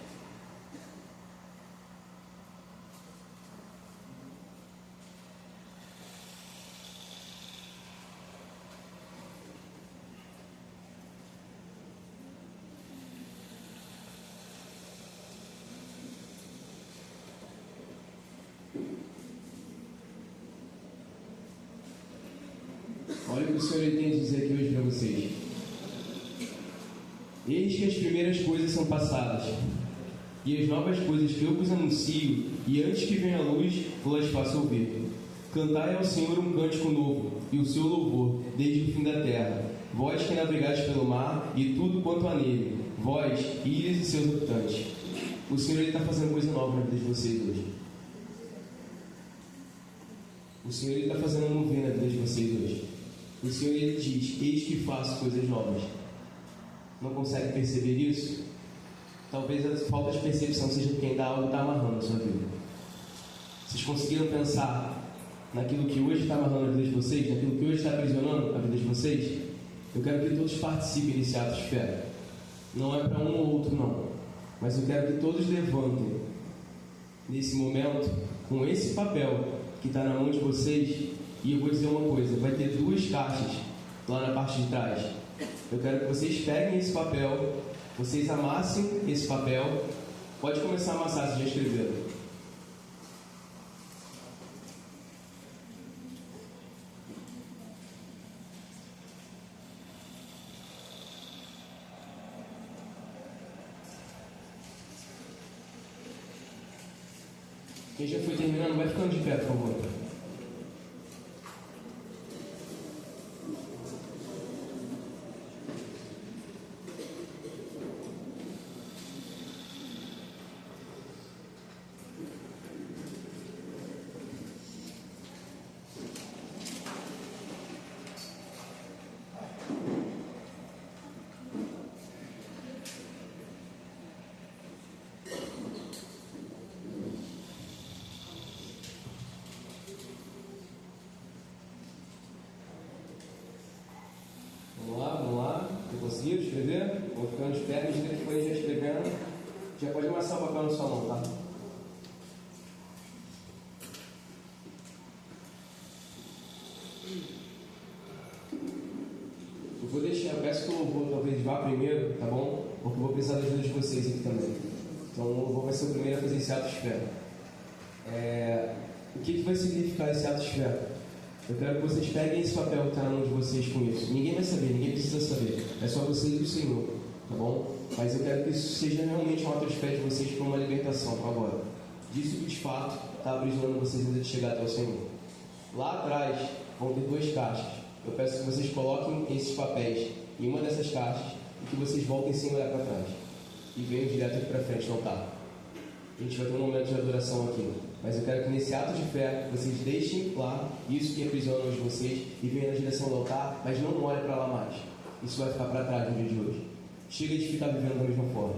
[SPEAKER 4] Olha o que o Senhor tem a dizer aqui hoje para vocês. Eis que as primeiras coisas são passadas, e as novas coisas que eu vos anuncio, e antes que venha a luz, vos faço ouvir. Cantai ao Senhor um cântico novo, e o seu louvor, desde o fim da terra. Vós que navegais pelo mar, e tudo quanto há nele, vós, ilhas e seus habitantes. O Senhor está fazendo coisa nova na vida de vocês hoje. O Senhor está fazendo um mover na vida de vocês hoje. O Senhor ele diz: eis que faço coisas novas. Não consegue perceber isso? Talvez a falta de percepção seja porque ainda algo está amarrando a sua vida. Vocês conseguiram pensar naquilo que hoje está amarrando a vida de vocês, naquilo que hoje está aprisionando a vida de vocês? Eu quero que todos participem desse ato de fé. Não é para um ou outro, não. Mas eu quero que todos levantem nesse momento com esse papel que está na mão de vocês. E eu vou dizer uma coisa: vai ter 2 caixas lá na parte de trás. Eu quero que vocês peguem esse papel, vocês amassem esse papel. Pode começar a amassar, se já escreveram. Quem já foi terminando, vai ficando de pé, por favor. Vamos lá. Conseguiram escrever? Vou ficando de pé, à medida que for já escrevendo. Já pode amassar o papel na sua mão, tá? Eu vou deixar, eu peço que o louvor talvez vá primeiro, tá bom? Porque eu vou precisar da ajuda de vocês aqui também. Então o louvor vai ser o primeiro a fazer esse ato de fé. O que vai significar esse ato de fé? Eu quero que vocês peguem esse papel que está na mão de vocês com isso. Ninguém vai saber, ninguém precisa saber. É só vocês e o Senhor, tá bom? Mas eu quero que isso seja realmente um ato de fé de vocês para uma libertação agora. Disso que de fato está aprisionando vocês antes de chegar até o Senhor. Lá atrás vão ter 2 caixas. Eu peço que vocês coloquem esses papéis em uma dessas caixas e que vocês voltem sem olhar para trás. E venham direto aqui para frente no altar. A gente vai ter um momento de adoração aqui. Mas eu quero que nesse ato de fé vocês deixem lá isso que aprisiona hoje vocês e venham na direção do altar, mas não olhem para lá mais. Isso vai ficar para trás no dia de hoje. Chega de ficar vivendo da mesma forma.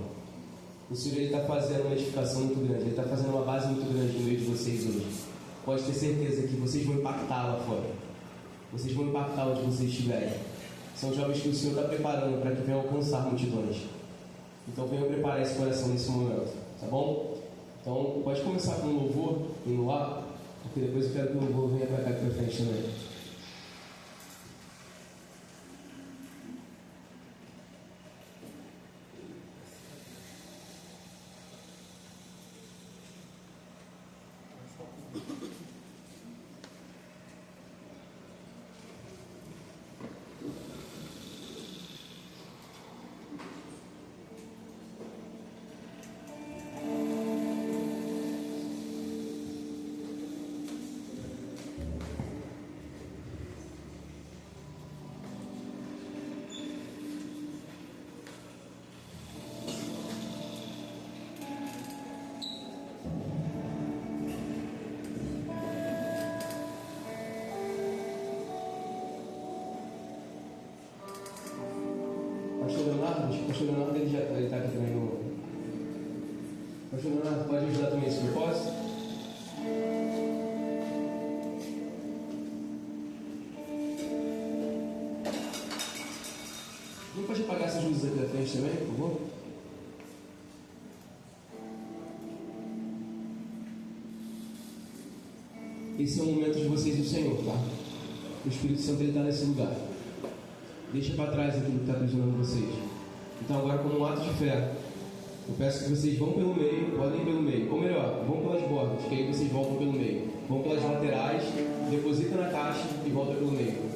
[SPEAKER 4] O Senhor está fazendo uma edificação muito grande, Ele está fazendo uma base muito grande no meio de vocês hoje. Pode ter certeza que vocês vão impactar lá fora. Vocês vão impactar onde vocês estiverem. São jovens que o Senhor está preparando para que venham alcançar multidões. Então venham preparar esse coração nesse momento, tá bom? Então, pode começar com um louvor, indo lá, porque depois eu quero que o louvor venha para cá para frente também. Pastor Leonardo, ele está aqui também no... Pastor Leonardo, pode ajudar também esse propósito? Não pode apagar essas luzes aqui da frente também, por favor? Esse é o momento de vocês e o Senhor, tá? O Espírito Santo está nesse lugar. Deixa para trás aquilo que está aprisionando vocês. Então agora, como um ato de fé, eu peço que vocês vão pelo meio, podem ir pelo meio, ou melhor, vão pelas bordas, que aí vocês voltam pelo meio. Vão pelas laterais, depositam na caixa e voltam pelo meio.